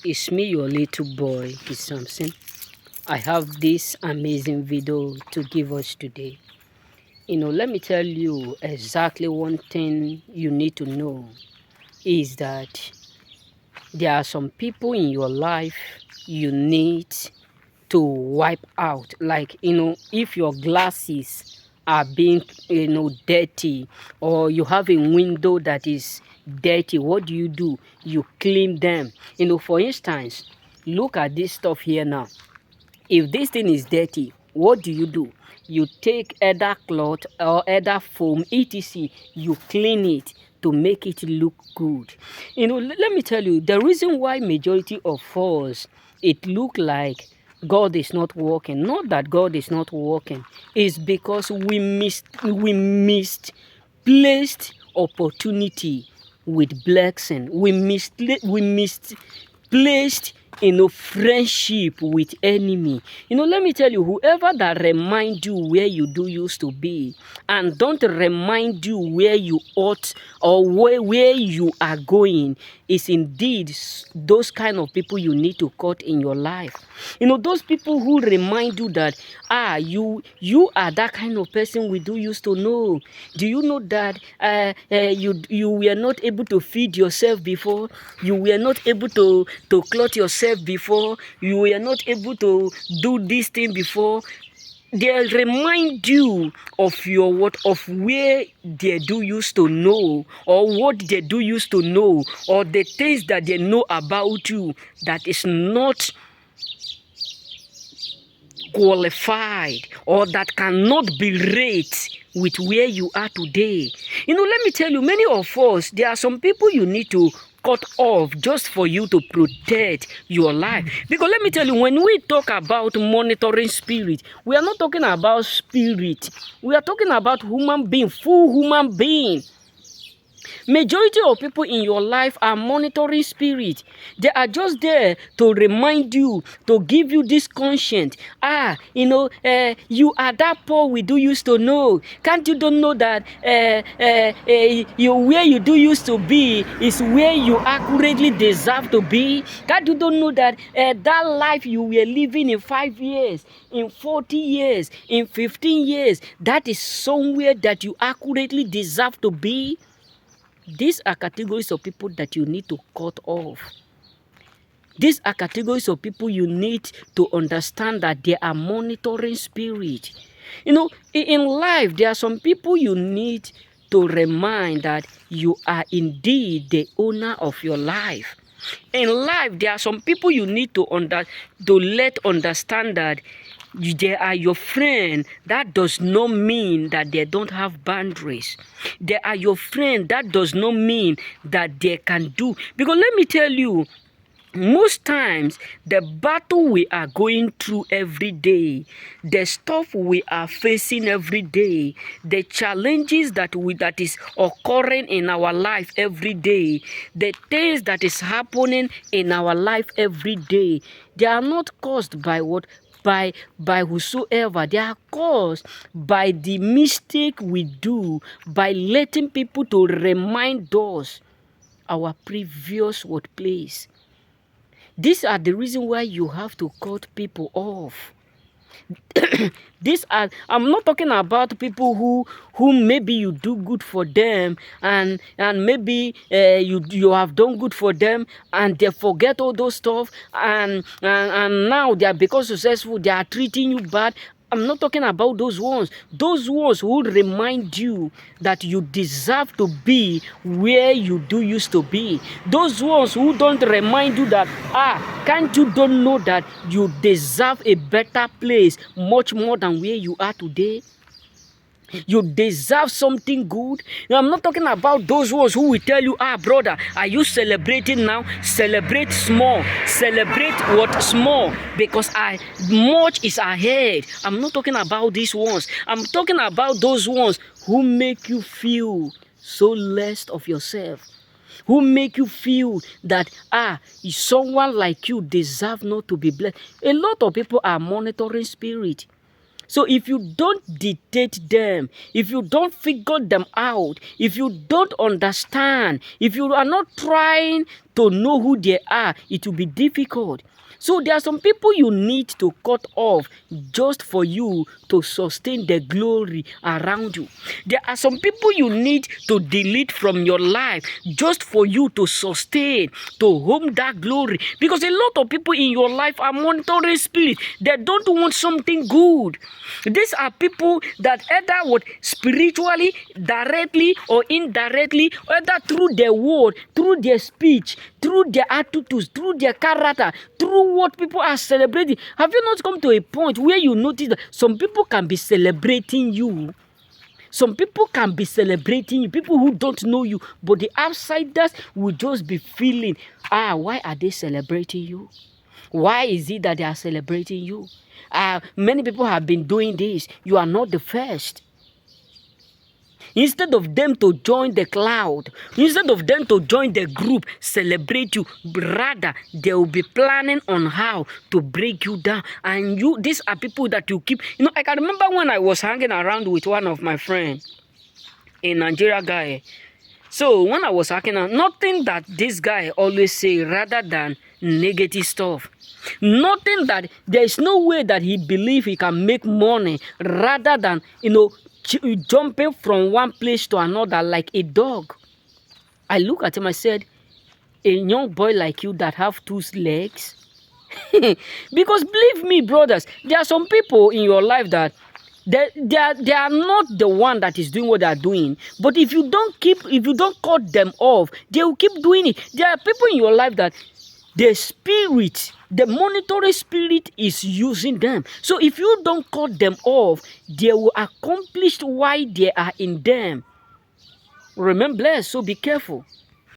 It's me, your little boy, Kid Samson. I have this amazing video to give us today. Let me tell you exactly one thing you need to know is that there are some people in your life you need to wipe out. Like, if your glasses are being, dirty, or you have a window that is dirty, what do? You clean them. For instance, look at this stuff here now. If this thing is dirty, what do? You take either cloth or either foam, etc. You clean it to make it look good. Let me tell you, the reason why majority of us, it look like God is not working, not that God is not working, is because we misplaced opportunity with blessing. We misplaced friendship with enemy. Let me tell you, whoever that remind you where you do used to be and don't remind you where you ought or where you are going is indeed those kind of people you need to cut in your life. Those people who remind you that you are that kind of person we do used to know. Do you know that you were not able to feed yourself before? You were not able to clothe yourself before? You were not able to do this thing before? They remind you of where they do used to know, or what they do used to know, or the things that they know about you that is not qualified, or that cannot be rated with where you are today. Let me tell you, many of us, there are some people you need to cut off just for you to protect your life. Because let me tell you, when we talk about monitoring spirit, we are not talking about spirit. We are talking about human being, full human being. Majority of people in your life are monitoring spirit. They are just there to remind you, to give you this conscience. You are that Paul we do used to know. Can't you don't know that where you do used to be is where you accurately deserve to be? Can't you don't know that that life you were living in 5 years, in 40 years, in 15 years, that is somewhere that you accurately deserve to be? These are categories of people that you need to cut off. These are categories of people you need to understand that they are monitoring spirit. In life, there are some people you need to remind that you are indeed the owner of your life. In life, there are some people you need to let understand that they are your friend. That does not mean that they don't have boundaries. They are your friend. That does not mean that they can do. Because let me tell you, most times the battle we are going through every day, the stuff we are facing every day, the challenges that is occurring in our life every day, the things that is happening in our life every day, they are not caused by what? By whosoever. They are caused by the mistake we do by letting people to remind us our previous workplace. These are the reason why you have to cut people off. I'm not talking about people who maybe you do good for them and maybe you have done good for them and they forget all those stuff and now they are become successful, they are treating you bad. I'm not talking about those ones. Those ones who remind you that you deserve to be where you do used to be. Those ones who don't remind you that, can't you don't know that you deserve a better place much more than where you are today? You deserve something good. Now, I'm not talking about those ones who will tell you, brother, are you celebrating now? Celebrate small. Celebrate what? Small. Because much is ahead. I'm not talking about these ones. I'm talking about those ones who make you feel so less of yourself. Who make you feel that, someone like you deserve not to be blessed. A lot of people are monitoring spirit. So if you don't dictate them, if you don't figure them out, if you don't understand, if you are not trying to know who they are, it will be difficult. So there are some people you need to cut off just for you to sustain the glory around you. There are some people you need to delete from your life just for you to sustain, to home that glory. Because a lot of people in your life are monitoring spirits. They don't want something good. These are people that either would spiritually, directly or indirectly, either through their word, through their speech, through their attitudes, through their character, through what people are celebrating. Have you not come to a point where you notice that some people can be celebrating you? Some people can be celebrating you, people who don't know you, but the outsiders will just be feeling, why are they celebrating you? Why is it that they are celebrating you? Many people have been doing this. You are not the first. Instead of them to join the cloud, instead of them to join the group, celebrate you, rather they will be planning on how to break you down. And these are people that you keep. I can remember when I was hanging around with one of my friends, a Nigeria guy. So when I was hanging out, nothing that this guy always say rather than negative stuff. Nothing that there is no way that he believe he can make money rather than jumping from one place to another like a dog. I look at him, I said, a young boy like you that have 2 legs? Because believe me, brothers, there are some people in your life that they are not the one that is doing what they are doing. But if you don't cut them off, they will keep doing it. There are people in your life that the spirit, the monitoring spirit is using them. So if you don't cut them off, they will accomplish why they are in them. Remain blessed, so be careful.